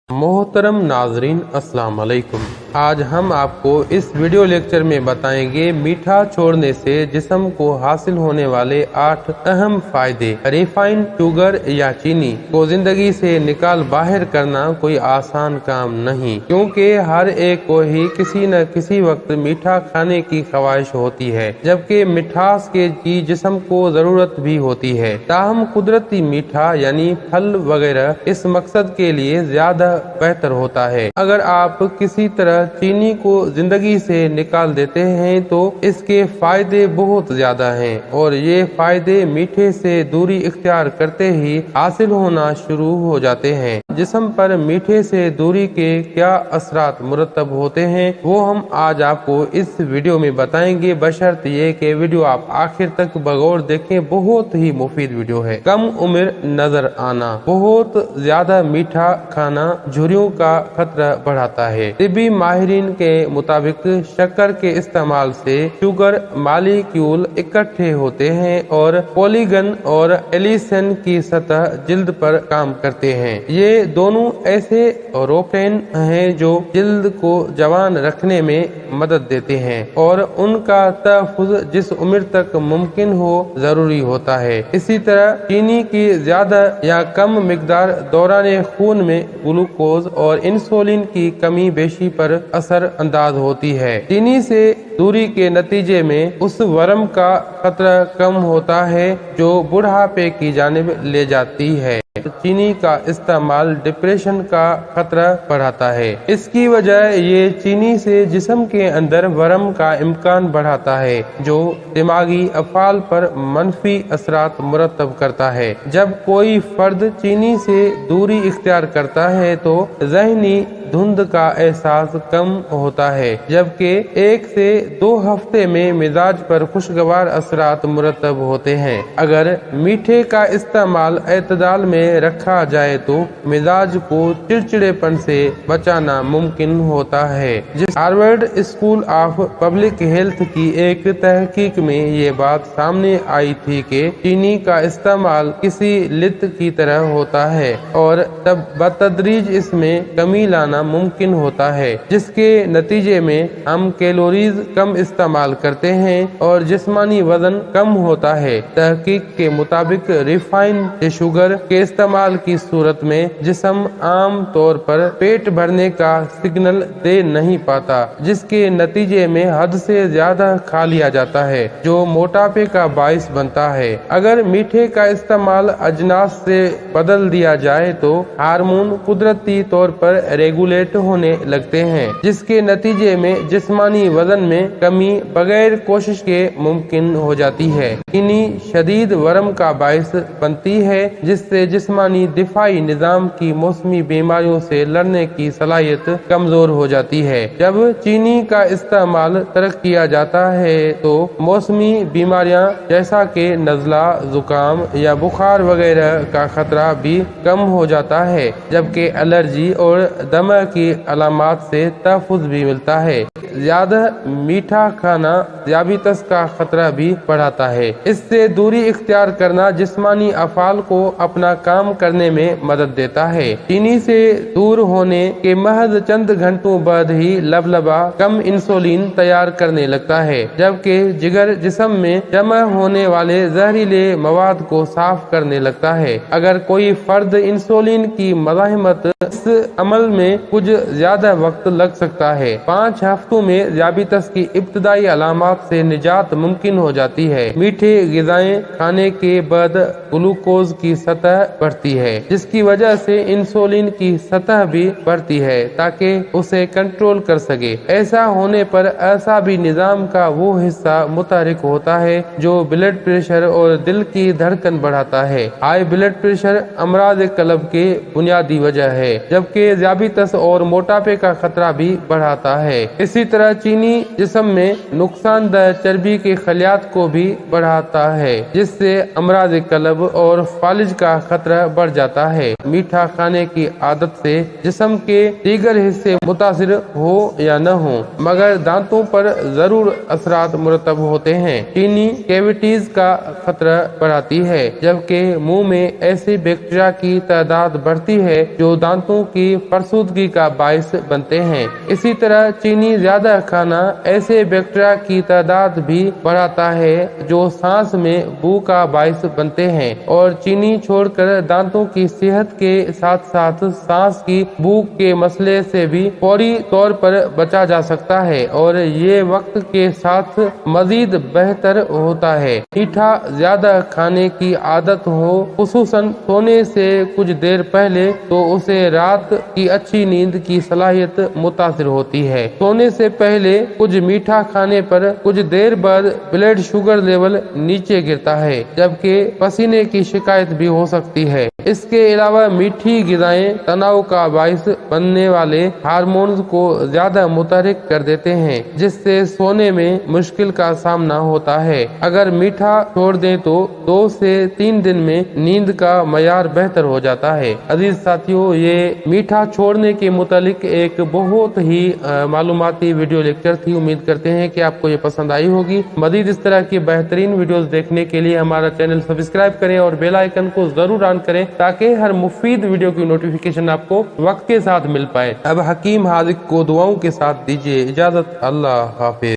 मोहतरम नाजरीन, अस्सलाम वालेकुम। आज हम आपको इस वीडियो लेक्चर में बताएंगे मीठा छोड़ने से जिस्म को हासिल होने वाले 8 अहम फायदे। रिफाइंड शुगर या चीनी को जिंदगी से निकाल बाहर करना कोई आसान काम नहीं, क्योंकि हर एक को ही किसी न किसी वक्त मीठा खाने की ख्वाहिश होती है, जबकि मिठास की जिस्म को जरूरत भी होती है। ताहम कुदरती मीठा यानी फल वगैरह इस मकसद के लिए ज्यादा बेहतर होता है। अगर आप किसी तरह चीनी को जिंदगी से निकाल देते हैं तो इसके फायदे बहुत ज्यादा हैं, और ये फायदे मीठे से दूरी इख्तियार करते ही हासिल होना शुरू हो जाते हैं। जिस्म पर मीठे से दूरी के क्या असरात मुरतब होते हैं वो हम आज आपको इस वीडियो में बताएंगे, बशर्त ये कि वीडियो आप आखिर तक बगौर देखें। बहुत ही मुफीद वीडियो है। कम उम्र नजर आना। बहुत ज्यादा मीठा खाना झुर्रियों का खतरा बढ़ाता है। तिब्बी माहिरीन के मुताबिक शक्कर के इस्तेमाल से शुगर मालिक्यूल इकट्ठे होते हैं और पॉलीगन और एलिसन की सतह जिल्द पर काम करते हैं। ये दोनों ऐसे रोपेन हैं जो जिल्द को जवान रखने में मदद देते हैं और उनका तहफ़्फ़ुज़ जिस उम्र तक मुमकिन हो जरूरी होता है। इसी तरह चीनी की ज्यादा या कम मिकदार दौरान खून में ग्लूकोज और इंसुलिन की कमी बेशी पर असर अंदाज होती है। चीनी से दूरी के नतीजे में उस वरम का खतरा कम होता है जो बुढ़ापे की जानिब ले जाती है। चीनी का इस्तेमाल डिप्रेशन का खतरा बढ़ाता है। इसकी वजह ये चीनी से जिस्म के अंदर वरम का इम्कान बढ़ाता है, जो दिमागी अफ़ाल पर मनफी असरात मुरतब करता है। जब कोई फर्द चीनी से दूरी इख्तियार करता है तो ज़हनी धुंध का एहसास कम होता है, जबकि 1 से 2 हफ्ते में मिजाज पर खुशगवार असरात मुरतब होते हैं। अगर मीठे का इस्तेमाल एतदाल में रखा जाए तो मिजाज को चिड़चिड़ेपन से बचाना मुमकिन होता है। जिस Harvard school of public health की एक तहकीक में ये बात सामने आई थी कि चीनी का इस्तेमाल किसी लित की तरह होता है और तब बतदरीज इसमें कमी लाना मुमकिन होता है, जिसके नतीजे में हम कैलोरीज कम इस्तेमाल करते हैं और जिस्मानी वजन कम होता है। तहकीक के मुताबिक रिफाइंड शुगर के इस्तेमाल की सूरत में जिस्म आम तौर पर पेट भरने का सिग्नल दे नहीं पाता, जिसके नतीजे में हद से ज्यादा खा लिया जाता है, जो मोटापे का बाइस बनता है। अगर मीठे का इस्तेमाल अजनास से बदल दिया जाए तो हार्मोन कुदरती तौर पर रेगुलेट होने लगते हैं, जिसके नतीजे में जिस्मानी वजन में कमी बगैर कोशिश के मुमकिन हो जाती है। चीनी शदीद वरम का बाइस बनती है, जिससे जिस्मानी दिफाई निजाम की मौसमी बीमारियों से लड़ने की सलाहियत कमजोर हो जाती है। जब चीनी का इस्तेमाल तर्क किया जाता है तो मौसमी बीमारियां जैसा कि नज़ला, जुकाम या बुखार वगैरह का खतरा भी कम हो जाता है, जबकि एलर्जी और दमा की अलामात से तहफ़्फ़ुज़ भी मिलता है। ज्यादा मीठा खाना दियाबितस का खतरा भी बढ़ाता है। इससे दूरी इख्तियार करना जिस्मानी अफ़ाल को अपना काम करने में मदद देता है। चीनी से दूर होने के महज चंद घंटों बाद ही लबलबा कम इंसुलिन तैयार करने लगता है, जबकि जिगर जिस्म में जमा होने वाले जहरीले मवाद को साफ करने लगता है। अगर कोई फर्द इंसुलिन की मज़ाहमत इस अमल में कुछ ज्यादा वक्त लग सकता है। 5 हफ्तों में दियाबितस की इब्तदाई अलामात से निजात मुमकिन हो जाती है। मीठे ग़िज़ाएं खाने के बाद ग्लूकोज की सतह बढ़ती है, जिसकी वजह से इंसुलिन की सतह भी बढ़ती है ताकि उसे कंट्रोल कर सके। ऐसा होने पर असाबी निजाम का वो हिस्सा मुतहरिक होता है जो ब्लड प्रेशर और दिल की धड़कन बढ़ाता है। हाई ब्लड प्रेशर अमराज कल्ब के बुनियादी वजह है, जबकि दियाबितस और मोटापे का खतरा भी बढ़ाता है। इसी तरह चीनी जिस्म में नुकसानदेह चर्बी के खलियात को भी बढ़ाता है, जिससे अमराज कल्ब और फालिज का खतरा बढ़ जाता है। मीठा खाने की आदत से जिस्म के दीगर हिस्से मुतासिर हो या न हो, मगर दांतों पर जरूर असरात मुरतब होते हैं। चीनी कैविटीज का खतरा बढ़ाती है, जबकि मुंह में ऐसे बैक्टीरिया की तादाद बढ़ती है जो दांतों की फरसूदगी का बायस बनते हैं। इसी तरह चीनी ज्यादा खाना ऐसे बैक्टीरिया की तादाद भी बढ़ाता है जो सांस में बू का बायस बनते हैं, और चीनी छोड़कर दांतों की सेहत के साथ साथ सांस की भूख के मसले से भी फौरी तौर पर बचा जा सकता है, और ये वक्त के साथ मजीद बेहतर होता है। मीठा ज्यादा खाने की आदत हो, खुसूसन सोने से कुछ देर पहले, तो उसे रात की अच्छी नींद की सलाहियत मुतासिर होती है। सोने से पहले कुछ मीठा खाने पर कुछ देर बाद ब्लड शुगर लेवल नीचे गिरता है, जबकि पसीने की शिकायत भी हो सकती है। इसके अलावा मीठी गिज़ाएं तनाव का बायस बनने वाले हार्मोन्स को ज्यादा मुतहरिक कर देते हैं, जिससे सोने में मुश्किल का सामना होता है। अगर मीठा छोड़ दें तो 2 से 3 दिन में नींद का मयार बेहतर हो जाता है। अजीज साथियों, ये मीठा छोड़ने के मुतालिक एक बहुत ही मालूमाती वीडियो लेक्चर थी। उम्मीद करते हैं कि आपको ये पसंद आई होगी। मजीद इस तरह की बेहतरीन वीडियोस देखने के लिए हमारा चैनल सब्सक्राइब करें और बेल आइकन को जरूर ऑन करें, ताकि हर मुफीद वीडियो की नोटिफिकेशन आपको वक्त के साथ मिल पाए। अब हकीम हाजिक को दुआओं के साथ दीजिए इजाजत। अल्लाह हाफिज।